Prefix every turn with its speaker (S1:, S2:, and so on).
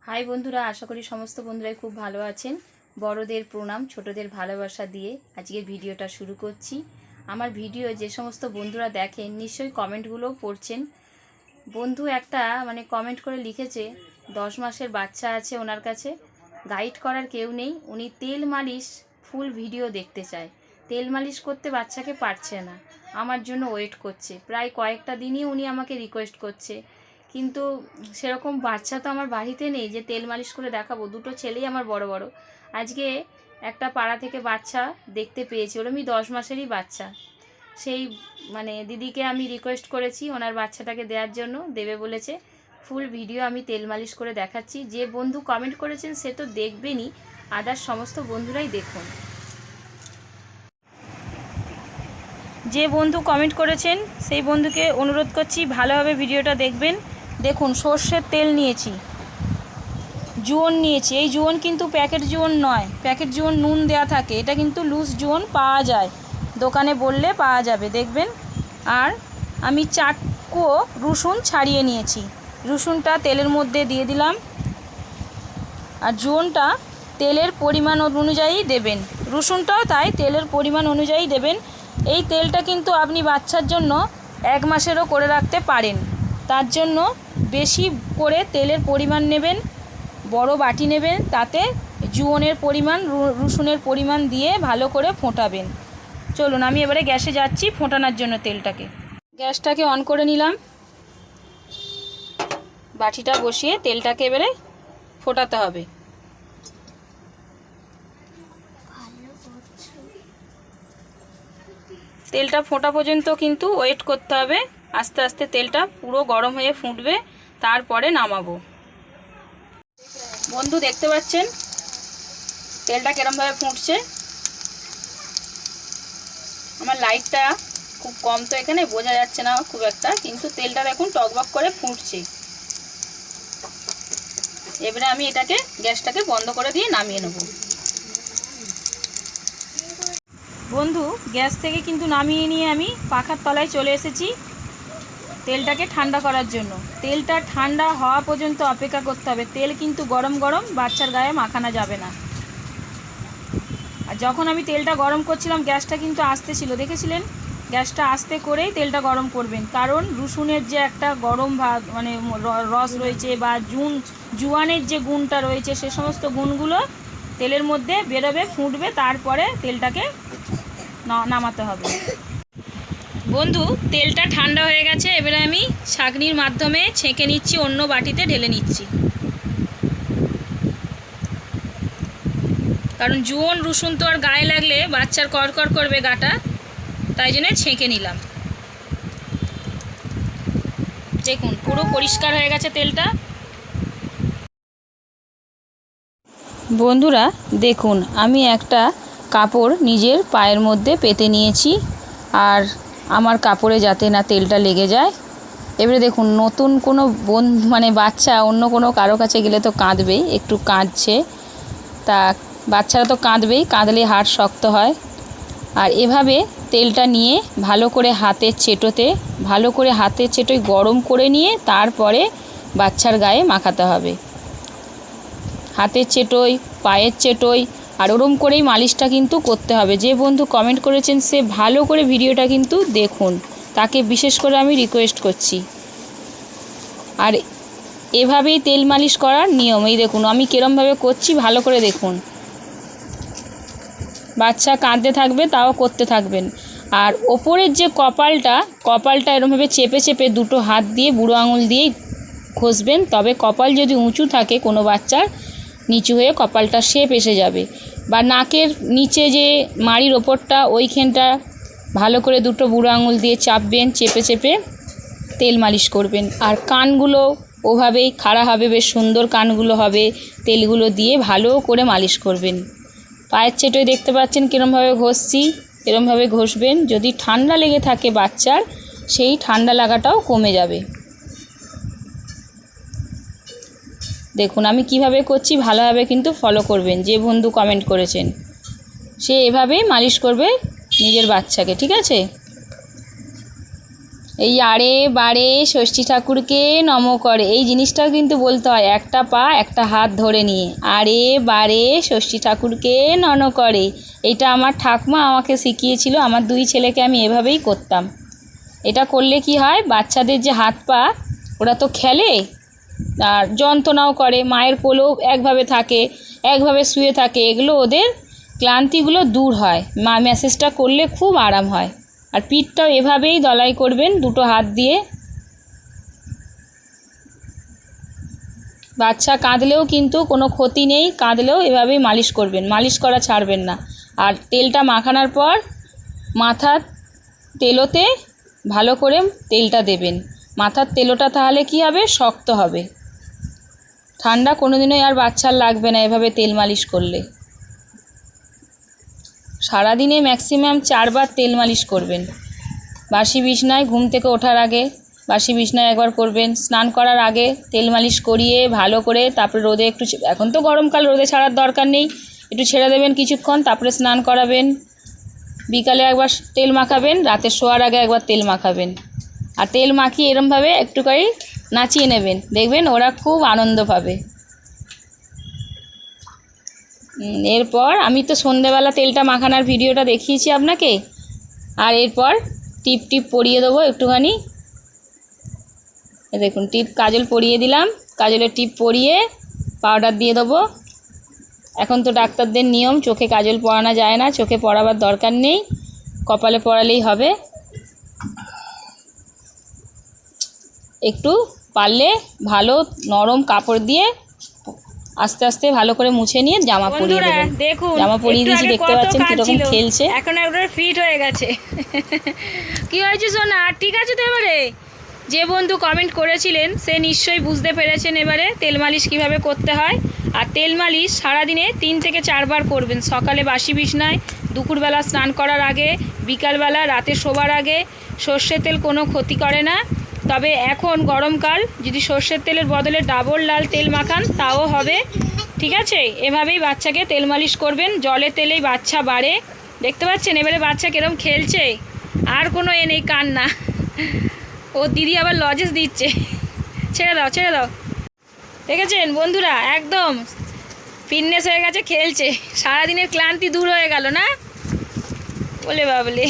S1: High বন্ধুরা, আশা করি সমস্ত বন্ধুরাই খুব ভালো আছেন। বড়দের প্রণাম, ছোটদের ভালোবাসা দিয়ে আজকে ভিডিওটা শুরু করছি। আমার ভিডিও যে সমস্ত বন্ধুরা দেখেন নিশ্চয়ই কমেন্টগুলোও পড়ছেন। বন্ধু একটা কমেন্ট করে লিখেছে 10 মাসের বাচ্চা আছে ওনার কাছে, গাইড করার কেউ নেই, উনি তেল মালিশ ফুল ভিডিও দেখতে চায়। তেল মালিশ করতে বাচ্চাকে পারছে না, আমার জন্য ওয়েট করছে। প্রায় কয়েকটা দিনই উনি আমাকে রিকোয়েস্ট করছে, কিন্তু সেরকম বাচ্চা তো আমার বাড়িতে নেই যে তেল মালিশ করে দেখাবো। দুটো ছেলেই আমার বড় বড়। আজকে একটা পাড়া থেকে বাচ্চা দেখতে পেয়েছি, ওরমই 10 মাসেরই বাচ্চা। সেই দিদিকে আমি রিকোয়েস্ট করেছি ওনার বাচ্চাটাকে দেওয়ার জন্য, দেবে বলেছে। ফুল ভিডিও আমি তেল মালিশ করে দেখাচ্ছি। যে বন্ধু কমেন্ট করেছেন সে তো দেখবেনই, আদার সমস্ত বন্ধুরাই দেখুন। যে বন্ধু কমেন্ট করেছেন সেই বন্ধুকে অনুরোধ করছি ভালোভাবে ভিডিওটা দেখবেন। দেখুন, সর্ষের তেল নিয়েছি, জোয়ন নিয়েছি। এই জোয়ন কিন্তু প্যাকেট জোয়ন নয়, প্যাকেট জোয়ন নুন দেয়া থাকে, এটা কিন্তু লুজ জোয়ন পাওয়া যায়, দোকানে বললে পাওয়া যাবে, দেখবেন। আর আমি 4 কুয়ো রসুন ছাড়িয়ে নিয়েছি, রসুনটা তেলের মধ্যে দিয়ে দিলাম। আর জোয়নটা তেলের পরিমাণ অনুযায়ী দেবেন, রসুনটাও তাই তেলের পরিমাণ অনুযায়ী দেবেন। এই তেলটা কিন্তু আপনি বাচ্চার জন্য 1 মাসেরও করে রাখতে পারেন। তার জন্য বেশি করে তেলের পরিমাণ নেবেন, বড় বাটি নেবেন, তাতে জোয়নের পরিমাণ রসুনের পরিমাণ দিয়ে ভালো করে ফোটাবেন। চলুন আমি এবারে গ্যাসে যাচ্ছি ফোটানোর জন্য তেলটাকে। গ্যাসটাকে অন করে নিলাম, বাটিটা বসিয়ে তেলটাকে এবারে ফোটাতে হবে। তেলটা ফোটা পর্যন্ত কিন্তু ওয়েট করতে হবে, আস্তে আস্তে তেলটা পুরো গরম হয়ে ফুটবে, তারপরে নামাবো। বন্ধু দেখতে পাচ্ছেন তেলটা কিরমভাবে ফুটছে। আমার লাইটটা খুব কম তো এখানে বোঝা যাচ্ছে না খুব একটা, কিন্তু তেলটা দেখুন টকবক করে ফুটছে। এবারে আমি এটাকে গ্যাসটাকে বন্ধ করে দিয়ে নামিয়ে নেব। বন্ধু গ্যাস থেকে কিন্তু নামিয়ে নিয়ে আমি পাখার তলায় চলে এসেছি তেলটাকে ঠান্ডা করার জন্য। তেলটা ঠান্ডা হওয়া পর্যন্ত অপেক্ষা করতে হবে। তেল কিন্তু গরম গরম বাচ্চার গায়ে মাখানো যাবে না। আর যখন আমি তেলটা গরম করছিলাম গ্যাসটা কিন্তু আস্তে ছিল, দেখেছিলেন? গ্যাসটা আস্তে করেই তেলটা গরম করবেন, কারণ রসুনের যে একটা গরম ভাগ রস রয়েছে বা জুয়ানের যে গুণটা রয়েছে সে সমস্ত গুণগুলো তেলের মধ্যে বেরোবে, ফুটবে, তারপরে তেলটাকে নামাতে হবে। বন্ধু তেলটা ঠান্ডা হয়ে গেছে, এবারে আমি ছাঁকনির মাধ্যমে ছেঁকে নিচ্ছি, অন্য বাটিতে ঢেলে নিচ্ছি। কারণ জোয়ন রসুন তো আর গায়ে লাগলে বাচ্চার করকর করবে গাটা, তাই জন্য ছেঁকে নিলাম। দেখুন পুরো পরিষ্কার হয়ে গেছে তেলটা। বন্ধুরা দেখুন, আমি একটা কাপড় নিজের পায়ের মধ্যে পেতে নিয়েছি, আর আমার কাপড়ে যাতে না তেলটা লেগে যায়। এবারে দেখুন, নতুন কোনো বাচ্চা অন্য কোনো কারো কাছে গেলে তো কাঁদবেই, একটু কাঁদছে, তা বাচ্চারা তো কাঁদবেই, কাঁদলে হাড় শক্ত হয়। আর এভাবে তেলটা নিয়ে ভালো করে হাতের চেটোয় গরম করে নিয়ে তারপরে বাচ্চার গায়ে মাখাতে হবে। হাতের চেটোয়, পায়ের চেটোয়, আর ওরম করেই মালিশটা কিন্তু করতে হবে। যে বন্ধু কমেন্ট করেছেন সে ভালো করে ভিডিওটা কিন্তু দেখুন, তাকে বিশেষ করে আমি রিকোয়েস্ট করছি। আর এভাবেই তেল মালিশ করার নিয়ম। এই দেখুন আমি কিরমভাবে করছি, ভালো করে দেখুন। বাচ্চা কাঁদতে থাকবে তাও করতে থাকবেন। আর ওপরের যে কপালটা এরমভাবে চেপে চেপে দুটো হাত দিয়ে বুড়ো আঙুল দিয়েই ঘষবেন, তবে কপাল যদি উঁচু থাকে কোনো বাচ্চার, নিচু হয়ে কপালটা শেপ এসে যাবে। বা নাকের নিচে যে মাড়ির ওপরটা ওইখানটা ভালো করে দুটো বুড়ো আঙুল দিয়ে চাপবেন, চেপে চেপে তেল মালিশ করবেন। আর কানগুলো ওভাবেই খাড়া হবে, বেশ সুন্দর কানগুলো হবে, তেলগুলো দিয়ে ভালো করে মালিশ করবেন। পায়ের চেটোয় দেখতে পাচ্ছেন কীরমভাবে ঘষছি, এরমভাবে ঘষবেন। যদি ঠান্ডা লেগে থাকে বাচ্চার, সেই ঠান্ডা লাগাটাও কমে যাবে। দেখুন আমি কিভাবে করছি, ভালোভাবে কিন্তু ফলো করবেন। যে বন্ধু কমেন্ট করেছেন সে এভাবেই মালিশ করবে নিজের বাচ্চাকে, ঠিক আছে? এই আরে বারে ষষ্ঠী ঠাকুরকে নম করে, এই জিনিসটাও কিন্তু বলতে হয় একটা পা একটা হাত ধরে নিয়ে। আরে বারে ষষ্ঠী ঠাকুরকে নম করে, এটা আমার ঠাকুমা আমাকে শিখিয়েছিল। আমার 2 ছেলেকে আমি এভাবেই করতাম। এটা করলে কি হয়, বাচ্চাদের যে হাত পা ওরা তো খেলে আর যন্ত্রণাও করে, মায়ের কোলেও একভাবে থাকে, একভাবে শুয়ে থাকে, এগুলো ওদের ক্লান্তিগুলো দূর হয়। ম্যাসেজটা করলে খুব আরাম হয়। আর পিঠটাও এভাবেই দলাই করবেন 2টো হাত দিয়ে। বাচ্চা কাঁদলেও কিন্তু কোনো ক্ষতি নেই, কাঁদলেও এভাবেই মালিশ করবেন, মালিশ করা ছাড়বেন না। আর তেলটা মাখানোর পর মাথার তেলোতে ভালো করে তেলটা দেবেন। মাথার তেলোটা তাহলে কি হবে, শক্ত হবে। ঠান্ডা কোনোদিনই আর বাচ্চার লাগবে না এভাবে তেল মালিশ করলে। সারাদিনে ম্যাক্সিমাম 4 বার তেল মালিশ করবেন। বাসি বিছনায় ঘুম থেকে ওঠার আগে, বাসি বিছনায় একবার করবেন, স্নান করার আগে তেল মালিশ করিয়ে ভালো করে তারপরে রোদে একটু, এখন তো গরমকাল রোদে ছাড়ার দরকার নেই, একটু ছেড়ে দেবেন কিছুক্ষণ, তারপরে স্নান করাবেন। বিকালে একবার তেল মাখাবেন, রাতে শোয়ার আগে একবার তেল মাখাবেন। আর তেল মাখিয়ে এরমভাবে একটুখানি নাচিয়ে নেবেন, দেখবেন ওরা খুব আনন্দ পাবে। এরপর আমি তো সন্ধেবেলা তেলটা মাখানোর ভিডিওটা দেখিয়েছি আপনাকে। আর এরপর টিপ টিপ পরিয়ে দেবো একটুখানি। দেখুন টিপ কাজল পরিয়ে দিলাম, কাজলের টিপ পরিয়ে পাউডার দিয়ে দেবো। এখন তো ডাক্তারদের নিয়ম চোখে কাজল পরানো যায় না, চোখে পরাবার দরকার নেই, কপালে পরালেই হবে। একটু পারলে ভালো নরম কাপড় দিয়ে আস্তে আস্তে ভালো করে মুছে নিয়ে জামা পরিয়ে দেবেন। দেখুন জামা পরিয়ে দিয়েছি, দেখতে পাচ্ছেন কীরকম খেলছে, এখন একবার ফিট হয়ে গেছে। কি হয়েছে সোনা, ঠিক আছে তো? এবারে যে বন্ধু কমেন্ট করেছিলেন সে নিশ্চয়ই বুঝতে পেরেছেন এবারে তেল মালিশ কীভাবে করতে হয়। আর তেল মালিশ সারাদিনে 3 থেকে 4 বার করবেন। সকালে বাসি বিছনায়, দুপুরবেলা স্নান করার আগে, বিকালবেলা, রাতে শোবার আগে। সর্ষের তেল কোনো ক্ষতি করে না, তবে এখন গরমকাল যদি সর্ষের তেলের বদলে ডাবল লাল তেল মাখান তাও হবে, ঠিক আছে? এভাবেই বাচ্চাকে তেল মালিশ করবেন। জলে তেলেই বাচ্চা বাড়ে, দেখতে পাচ্ছেন এবারে বাচ্চা কিরম খেলছে, আর কোনো নেই কান্না। ও দিদি আবার লজেস দিচ্ছে, ছেড়ে দাও ছেড়ে দাও। দেখেছেন বন্ধুরা, একদম ফিটনেস হয়ে গেছে, খেলছে, সারাদিনের ক্লান্তি দূর হয়ে গেল না? বলে বাবলে।